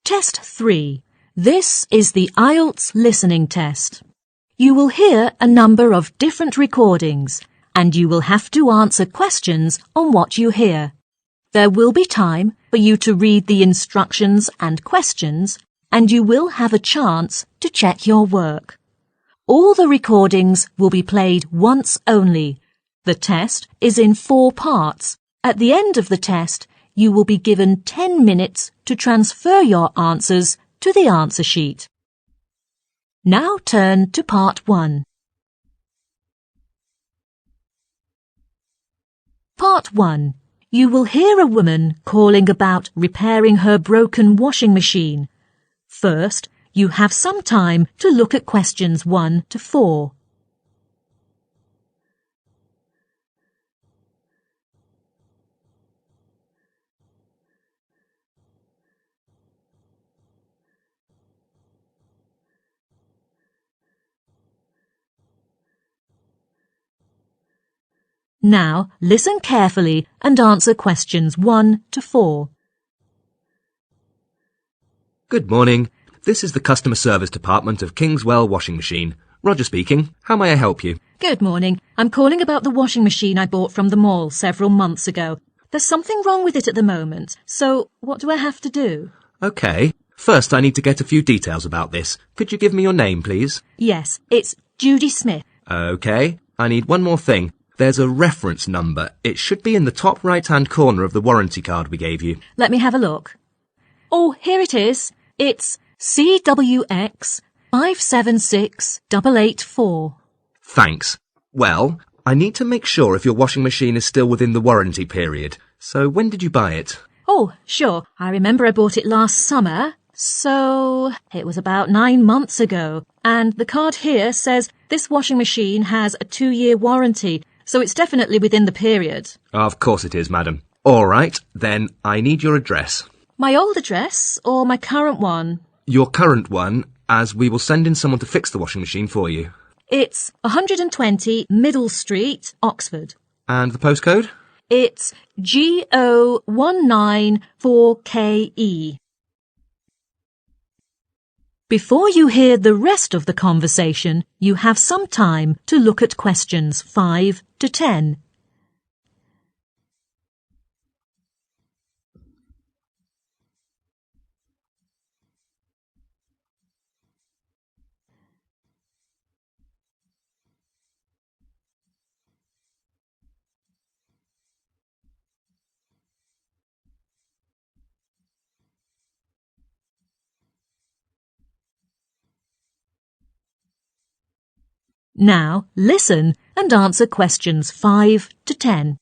Test 3. This is the IELTS listening test. You will hear a number of different recordings, and you will have to answer questions on what you hear. There will be time for you to read the instructions and questions, and you will have a chance to check your work. All the recordings will be played once only. The test is in 4 parts. At the end of the test, you will be given 10 minutes to transfer your answers to the answer sheet. Now turn to part 1. Part 1. You will hear a woman calling about repairing her broken washing machine. First, you have some time to look at questions 1 to 4. Now, listen carefully and answer questions 1 to 4. Good morning. This is the customer service department of Kingswell Washing Machine. Roger speaking. How may I help you? Good morning. I'm calling about the washing machine I bought from the mall several months ago. There's something wrong with it at the moment, so what do I have to do? Okay. First, I need to get a few details about this. Could you give me your name, please? Yes, it's Judy Smith. Okay. I need one more thing. There's a reference number. It should be in the top right-hand corner of the warranty card we gave you. Let me have a look. Oh, here it is. It's CWX 576884. Thanks. Well, I need to make sure if your washing machine is still within the warranty period. So when did you buy it? Oh, sure. I remember I bought it last summer. So it was about 9 months ago. And the card here says this washing machine has a 2-year warranty. So it's definitely within the period. Of course it is, madam. All right, then I need your address. My old address or my current one? Your current one, as we will send in someone to fix the washing machine for you. It's 120 Middle Street, Oxford. And the postcode? It's GO194KE. Before you hear the rest of the conversation, you have some time to look at questions 5 to 10. Now, listen and answer questions 5 to 10.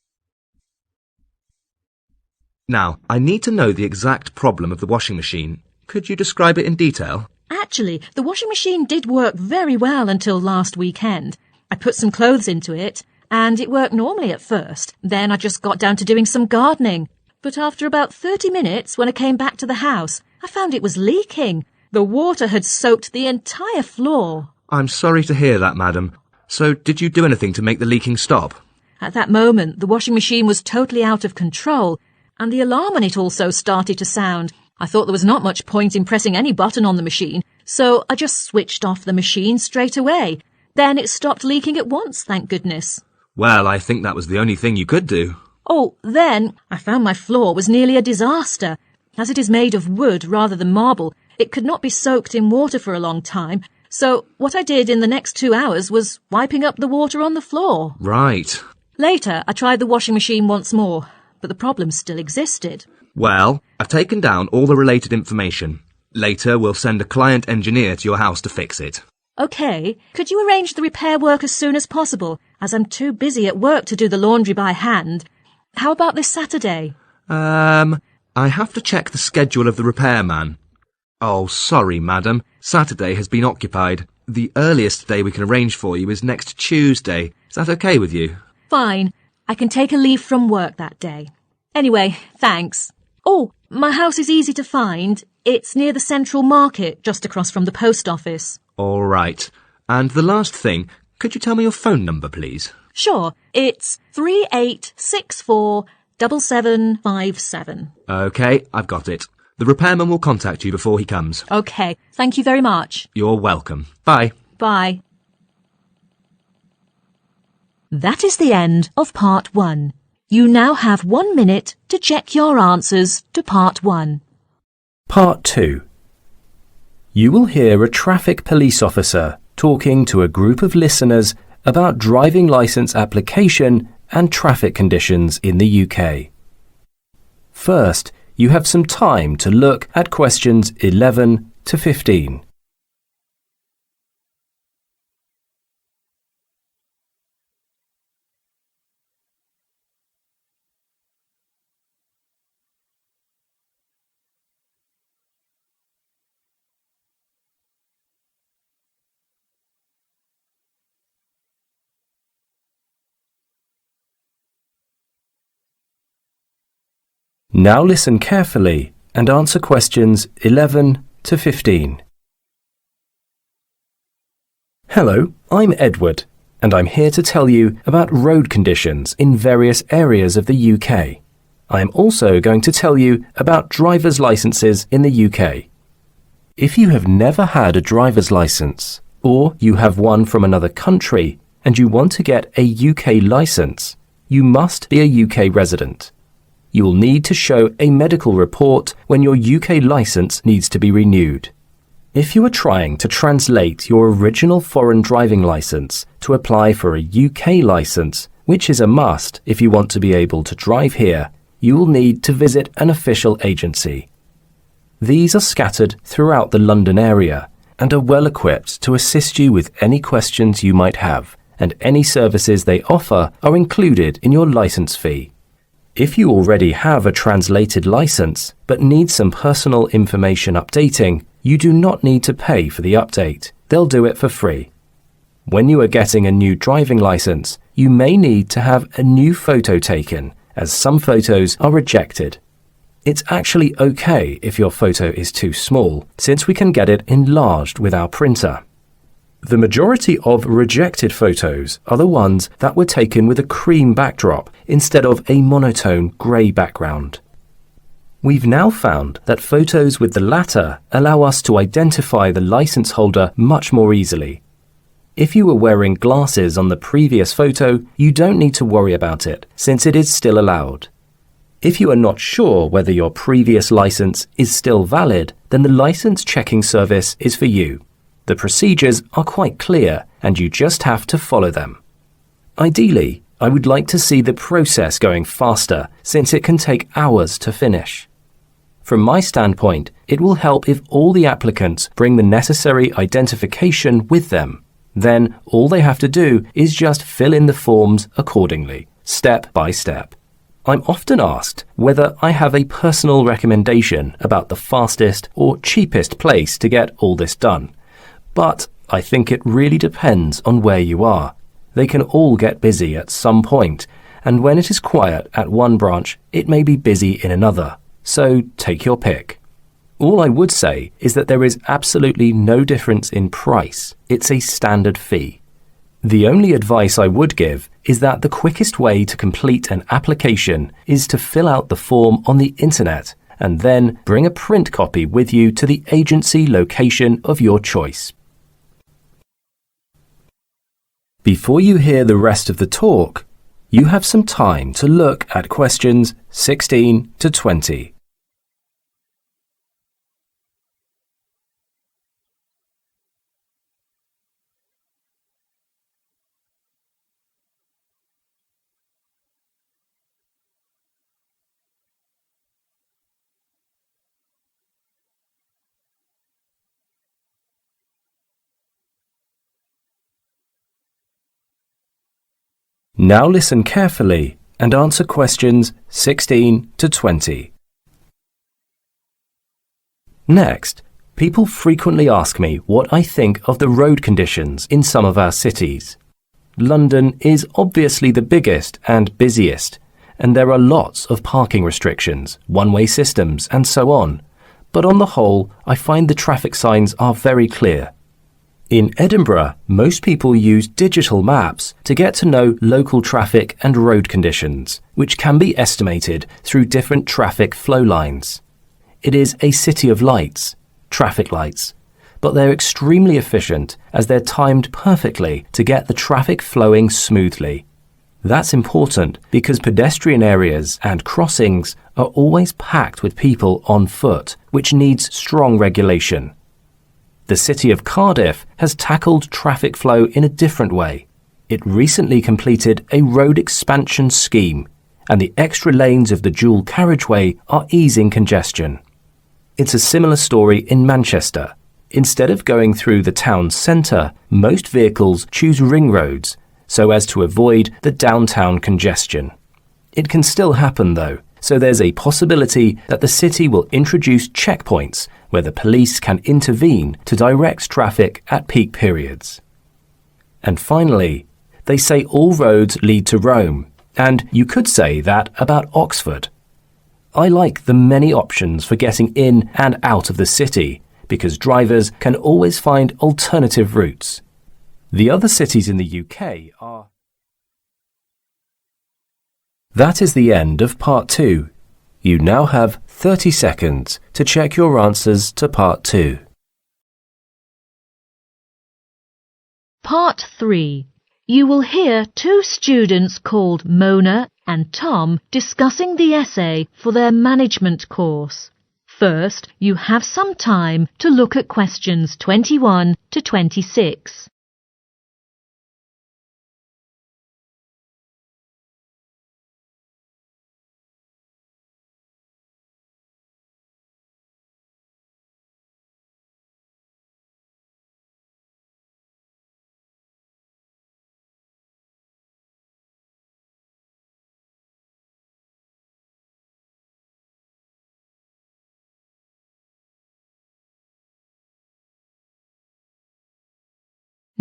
Now, I need to know the exact problem of the washing machine. Could you describe it in detail? Actually, the washing machine did work very well until last weekend. I put some clothes into it, and it worked normally at first. Then I just got down to doing some gardening. But after about 30 minutes, when I came back to the house, I found it was leaking. The water had soaked the entire floor. I'm sorry to hear that, madam. So, did you do anything to make the leaking stop? At that moment, the washing machine was totally out of control, and the alarm on it also started to sound. I thought there was not much point in pressing any button on the machine, so I just switched off the machine straight away. Then it stopped leaking at once, thank goodness. Well, I think that was the only thing you could do. Oh, then I found my floor was nearly a disaster. As it is made of wood rather than marble, it could not be soaked in water for a long time. So what I did in the next 2 hours was wiping up the water on the floor. Right. Later, I tried the washing machine once more, but the problem still existed. Well, I've taken down all the related information. Later, we'll send a client engineer to your house to fix it. OK, could you arrange the repair work as soon as possible, as I'm too busy at work to do the laundry by hand? How about this Saturday? I have to check the schedule of the repairman. Oh, sorry, madam. Saturday has been occupied. The earliest day we can arrange for you is next Tuesday. Is that okay with you? Fine. I can take a leave from work that day. Anyway, thanks. Oh, my house is easy to find. It's near the Central Market, just across from the post office. All right. And the last thing, could you tell me your phone number, please? Sure. It's 38647757. OK, I've got it. The repairman will contact you before he comes. OK, thank you very much. You're welcome. Bye. Bye. That is the end of Part 1. You now have 1 minute to check your answers to Part 1. Part 2. You will hear a traffic police officer talking to a group of listeners about driving licence application and traffic conditions in the UK. First, you have some time to look at questions 11 to 15. Now listen carefully and answer questions 11 to 15. Hello, I'm Edward, and I'm here to tell you about road conditions in various areas of the UK. I am also going to tell you about driver's licenses in the UK. If you have never had a driver's licence, or you have one from another country and you want to get a UK licence, you must be a UK resident. You will need to show a medical report when your UK licence needs to be renewed. If you are trying to translate your original foreign driving licence to apply for a UK licence, which is a must if you want to be able to drive here, you will need to visit an official agency. These are scattered throughout the London area and are well equipped to assist you with any questions you might have, and any services they offer are included in your licence fee. If you already have a translated licence but need some personal information updating, you do not need to pay for the update. They'll do it for free. When you are getting a new driving licence, you may need to have a new photo taken, as some photos are rejected. It's actually okay if your photo is too small, since we can get it enlarged with our printer. The majority of rejected photos are the ones that were taken with a cream backdrop instead of a monotone grey background. We've now found that photos with the latter allow us to identify the licence holder much more easily. If you were wearing glasses on the previous photo, you don't need to worry about it, since it is still allowed. If you are not sure whether your previous licence is still valid, then the licence checking service is for you. The procedures are quite clear and you just have to follow them. Ideally, I would like to see the process going faster, since it can take hours to finish. From my standpoint, it will help if all the applicants bring the necessary identification with them. Then all they have to do is just fill in the forms accordingly, step by step. I'm often asked whether I have a personal recommendation about the fastest or cheapest place to get all this done. But I think it really depends on where you are. They can all get busy at some point, and when it is quiet at one branch, it may be busy in another. So take your pick. All I would say is that there is absolutely no difference in price. It's a standard fee. The only advice I would give is that the quickest way to complete an application is to fill out the form on the internet and then bring a print copy with you to the agency location of your choice. Before you hear the rest of the talk, you have some time to look at questions 16 to 20. Now listen carefully and answer questions 16 to 20. Next, people frequently ask me what I think of the road conditions in some of our cities. London is obviously the biggest and busiest, and there are lots of parking restrictions, one-way systems, and so on. But on the whole, I find the traffic signs are very clear. In Edinburgh, most people use digital maps to get to know local traffic and road conditions, which can be estimated through different traffic flow lines. It is a city of lights, traffic lights, but they're extremely efficient as they're timed perfectly to get the traffic flowing smoothly. That's important because pedestrian areas and crossings are always packed with people on foot, which needs strong regulation. The city of Cardiff has tackled traffic flow in a different way. It recently completed a road expansion scheme, and the extra lanes of the dual carriageway are easing congestion. It's a similar story in Manchester. Instead of going through the town centre, most vehicles choose ring roads so as to avoid the downtown congestion. It can still happen though, so there's a possibility that the city will introduce checkpoints where the police can intervene to direct traffic at peak periods. And finally, they say all roads lead to Rome, and you could say that about Oxford. I like the many options for getting in and out of the city, because drivers can always find alternative routes. The other cities in the UK are... That is the end of Part 2. You now have 30 seconds to check your answers to Part 2. Part 3. You will hear two students called Mona and Tom discussing the essay for their management course. First, you have some time to look at questions 21 to 26.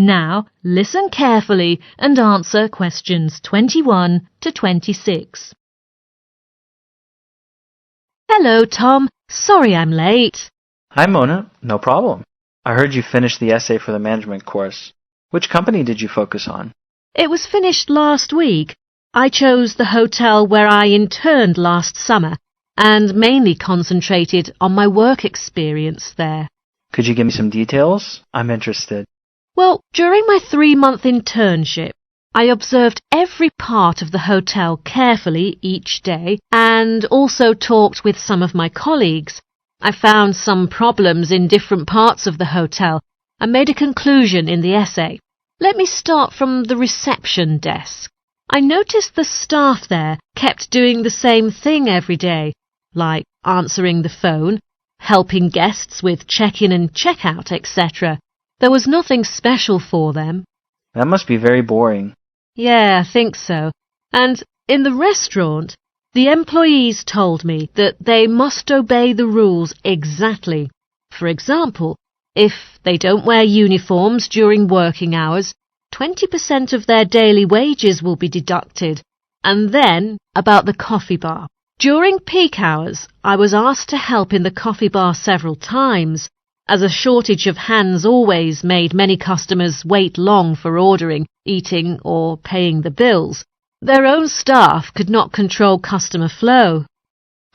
Now, listen carefully and answer questions 21 to 26. Hello, Tom. Sorry I'm late. Hi, Mona. No problem. I heard you finished the essay for the management course. Which company did you focus on? It was finished last week. I chose the hotel where I interned last summer and mainly concentrated on my work experience there. Could you give me some details? I'm interested. Well, during my 3-month internship, I observed every part of the hotel carefully each day and also talked with some of my colleagues. I found some problems in different parts of the hotel and made a conclusion in the essay. Let me start from the reception desk. I noticed the staff there kept doing the same thing every day, like answering the phone, helping guests with check-in and check-out, etc. There was nothing special for them. That must be very boring. Yeah, I think so. And in the restaurant, the employees told me that they must obey the rules exactly. For example, if they don't wear uniforms during working hours, 20% of their daily wages will be deducted. And then, about the coffee bar. During peak hours, I was asked to help in the coffee bar several times, as a shortage of hands always made many customers wait long for ordering, eating or paying the bills. Their own staff could not control customer flow.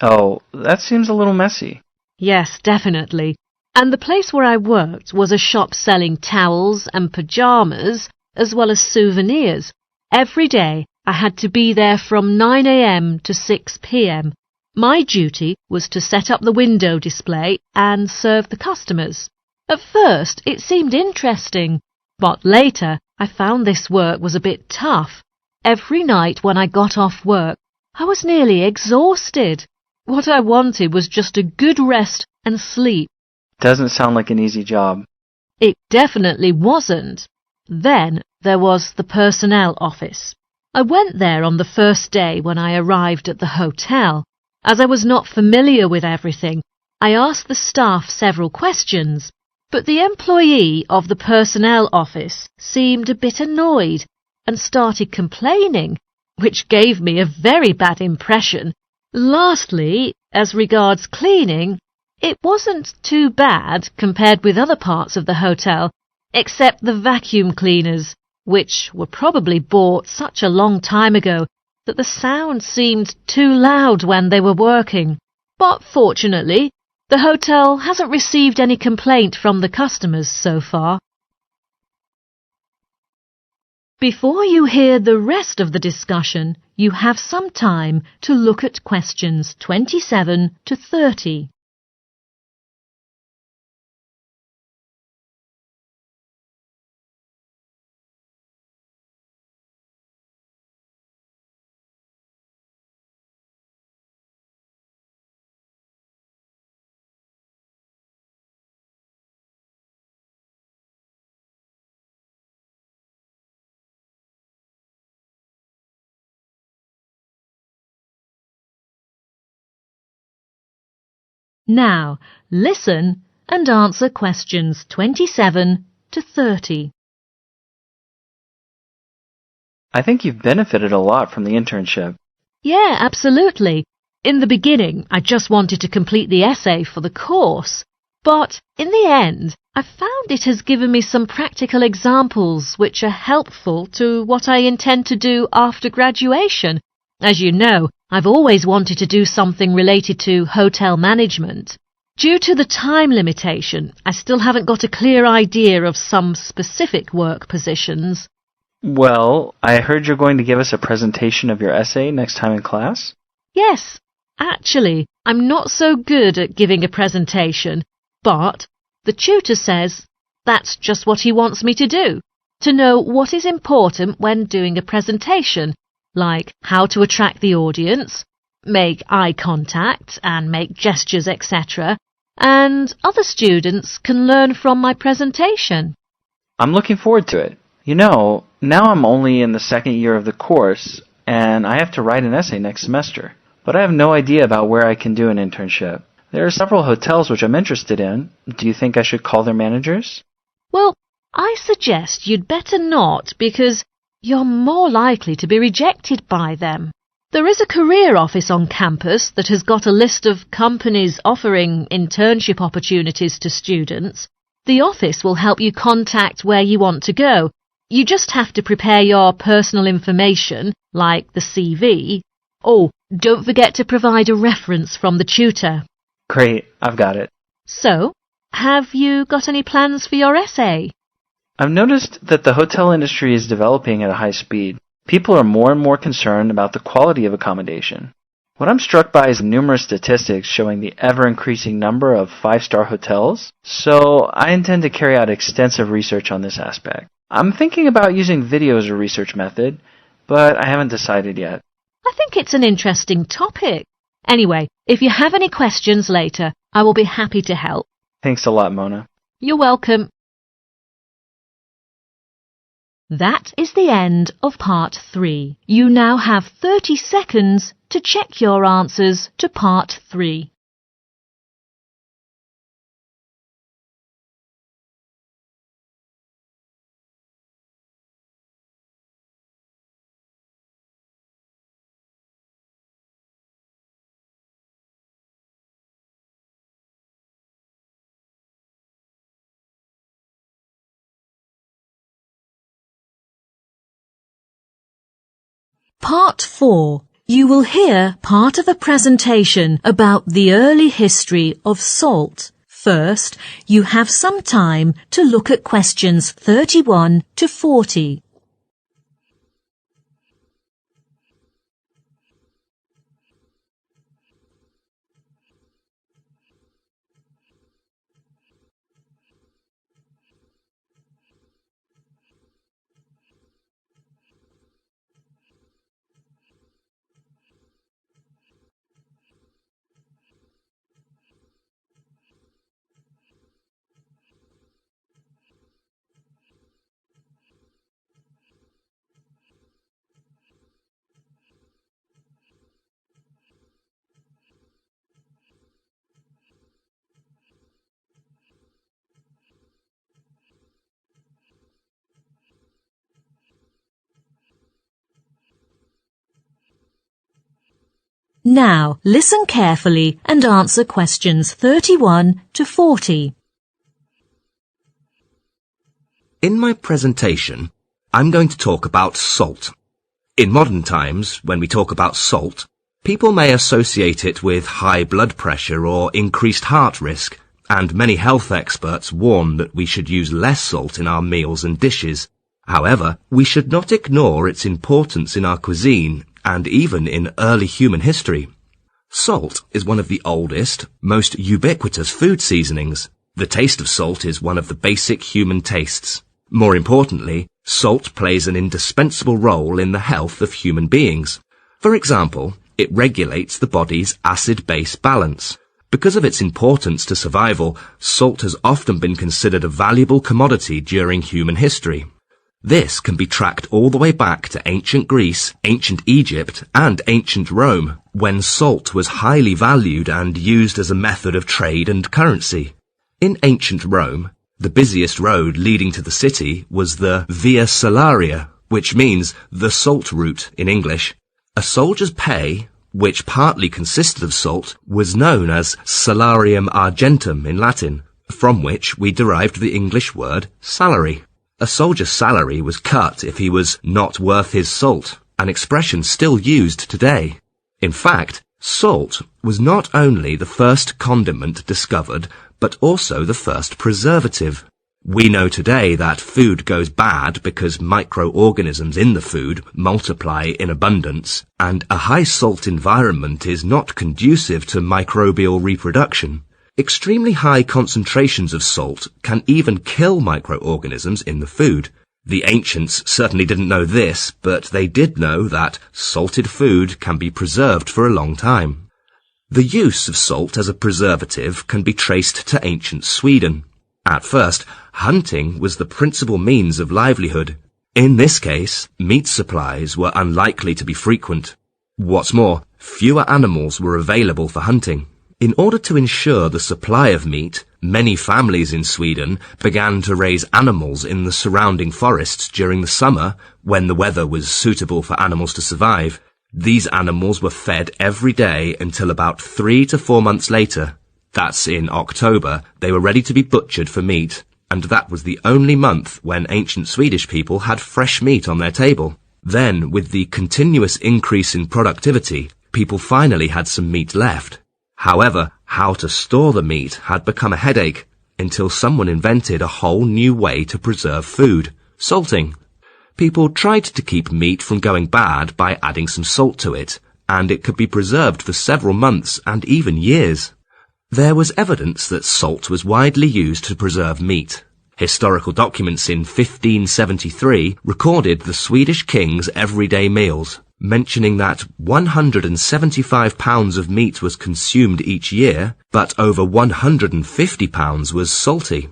Oh, that seems a little messy. Yes, definitely. And the place where I worked was a shop selling towels and pyjamas, as well as souvenirs. Every day I had to be there from 9 a.m. to 6 p.m. My duty was to set up the window display and serve the customers. At first it seemed interesting, but later I found this work was a bit tough. Every night when I got off work, I was nearly exhausted. What I wanted was just a good rest and sleep. Doesn't sound like an easy job. It definitely wasn't. Then there was the personnel office. I went there on the first day when I arrived at the hotel. As I was not familiar with everything, I asked the staff several questions, but the employee of the personnel office seemed a bit annoyed and started complaining, which gave me a very bad impression. Lastly, as regards cleaning, it wasn't too bad compared with other parts of the hotel, except the vacuum cleaners, which were probably bought such a long time ago that the sound seemed too loud when they were working. But fortunately, The hotel hasn't received any complaint from the customers so far. Before you hear the rest of the discussion, you have some time to look at questions 27 to 30. Now, listen and answer questions 27 to 30. I think you've benefited a lot from the internship. Yeah, absolutely. In the beginning, I just wanted to complete the essay for the course. But in the end, I found it has given me some practical examples which are helpful to what I intend to do after graduation. As you know, I've always wanted to do something related to hotel management. Due to the time limitation, I still haven't got a clear idea of some specific work positions. Well, I heard you're going to give us a presentation of your essay next time in class? Yes, actually, I'm not so good at giving a presentation, but the tutor says that's just what he wants me to do, to know what is important when doing a presentation, like how to attract the audience, make eye contact and make gestures, etc., and other students can learn from my presentation. I'm looking forward to it. You know, now I'm only in the second year of the course, and I have to write an essay next semester. But I have no idea about where I can do an internship. There are several hotels which I'm interested in. Do you think I should call their managers? Well, I suggest you'd better not, because you're more likely to be rejected by them. There is a career office on campus that has got a list of companies offering internship opportunities to students. The office will help you contact where you want to go. You just have to prepare your personal information, like the CV. Oh, don't forget to provide a reference from the tutor. Great, I've got it. So, have you got any plans for your essay? I've noticed that the hotel industry is developing at a high speed. People are more and more concerned about the quality of accommodation. What I'm struck by is numerous statistics showing the ever-increasing number of five-star hotels, so I intend to carry out extensive research on this aspect. I'm thinking about using video as a research method, but I haven't decided yet. I think it's an interesting topic. Anyway, if you have any questions later, I will be happy to help. Thanks a lot, Mona. You're welcome. That is the end of part 3. You now have 30 seconds to check your answers to part 3. Part 4. You will hear part of a presentation about the early history of salt. First, you have some time to look at questions 31 to 40. Now, listen carefully and answer questions 31 to 40. In my presentation, I'm going to talk about salt. In modern times, when we talk about salt, People may associate it with high blood pressure or increased heart risk, and many health experts warn that we should use less salt in our meals and dishes. However, we should not ignore its importance in our cuisine and even in early human history. Salt is one of the oldest, most ubiquitous food seasonings. The taste of salt is one of the basic human tastes. More importantly, salt plays an indispensable role in the health of human beings. For example, it regulates the body's acid-base balance. Because of its importance to survival, salt has often been considered a valuable commodity during human history. This can be tracked all the way back to ancient Greece, ancient Egypt, and ancient Rome, when salt was highly valued and used as a method of trade and currency. In ancient Rome, the busiest road leading to the city was the Via Salaria, which means the salt route in English. A soldier's pay, which partly consisted of salt, was known as salarium argentum in Latin, from which we derived the English word salary. A soldier's salary was cut if he was not worth his salt, an expression still used today. In fact, salt was not only the first condiment discovered, but also the first preservative. We know today that food goes bad because microorganisms in the food multiply in abundance, and a high salt environment is not conducive to microbial reproduction. Extremely high concentrations of salt can even kill microorganisms in the food. The ancients certainly didn't know this, but they did know that salted food can be preserved for a long time. The use of salt as a preservative can be traced to ancient Sweden. At first, hunting was the principal means of livelihood. In this case, meat supplies were unlikely to be frequent. What's more, fewer animals were available for hunting. In order to ensure the supply of meat, many families in Sweden began to raise animals in the surrounding forests during the summer, when the weather was suitable for animals to survive. These animals were fed every day until about 3 to 4 months later. That's in October, they were ready to be butchered for meat, and that was the only month when ancient Swedish people had fresh meat on their table. Then, with the continuous increase in productivity, people finally had some meat left. However, how to store the meat had become a headache, until someone invented a whole new way to preserve food: salting. People tried to keep meat from going bad by adding some salt to it, and it could be preserved for several months and even years. There was evidence that salt was widely used to preserve meat. Historical documents in 1573 recorded the Swedish king's everyday meals, mentioning that 175 pounds of meat was consumed each year, but over 150 pounds was salty.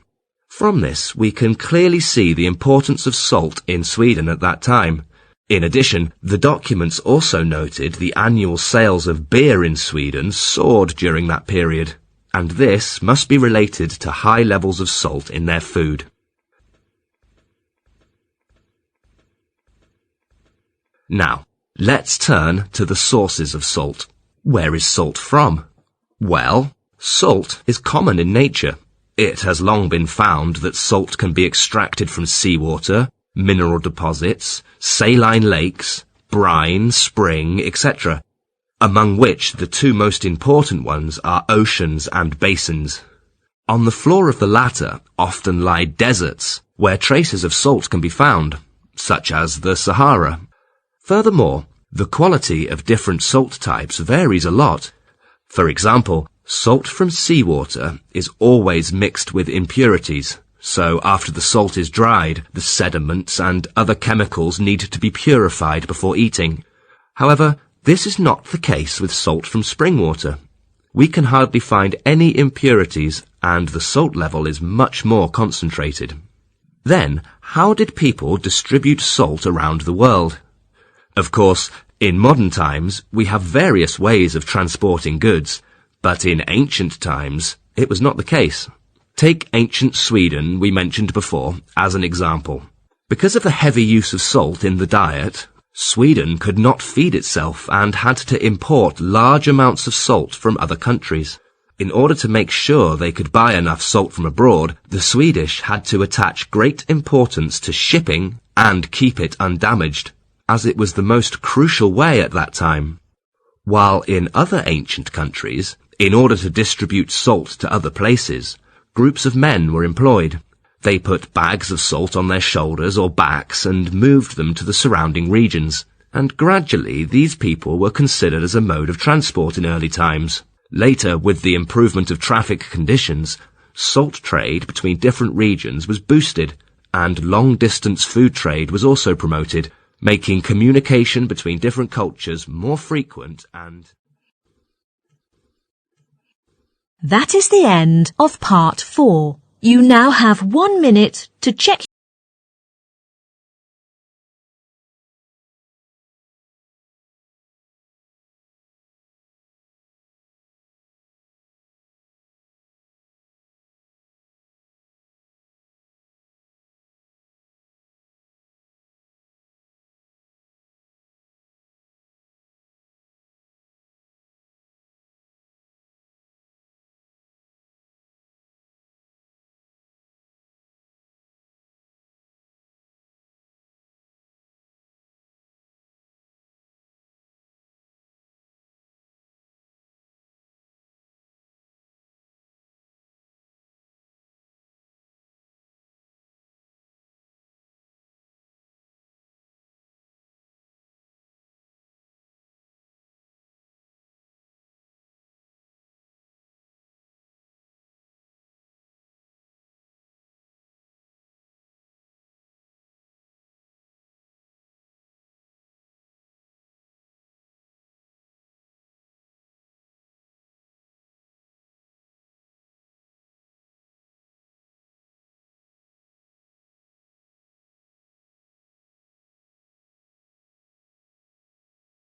From this, we can clearly see the importance of salt in Sweden at that time. In addition, the documents also noted the annual sales of beer in Sweden soared during that period, and this must be related to high levels of salt in their food. Now, let's turn to the sources of salt. Where is salt from? Well, salt is common in nature. It has long been found that salt can be extracted from seawater, mineral deposits, saline lakes, brine, spring, etc., among which the two most important ones are oceans and basins. On the floor of the latter often lie deserts, where traces of salt can be found, such as the Sahara. Furthermore, the quality of different salt types varies a lot. For example, salt from seawater is always mixed with impurities, so after the salt is dried, the sediments and other chemicals need to be purified before eating. However, this is not the case with salt from spring water. We can hardly find any impurities, and the salt level is much more concentrated. Then, how did people distribute salt around the world? Of course, in modern times, we have various ways of transporting goods, but in ancient times, it was not the case. Take ancient Sweden, we mentioned before, as an example. Because of the heavy use of salt in the diet, Sweden could not feed itself and had to import large amounts of salt from other countries. In order to make sure they could buy enough salt from abroad, the Swedish had to attach great importance to shipping and keep it undamaged, as it was the most crucial way at that time. while in other ancient countries, in order to distribute salt to other places, groups of men were employed. They put bags of salt on their shoulders or backs and moved them to the surrounding regions, and gradually these people were considered as a mode of transport in early times. Later, with the improvement of traffic conditions, salt trade between different regions was boosted, and long-distance food trade was also promoted, making communication between different cultures more frequent and... That is the end of part 4. You now have 1 minute to check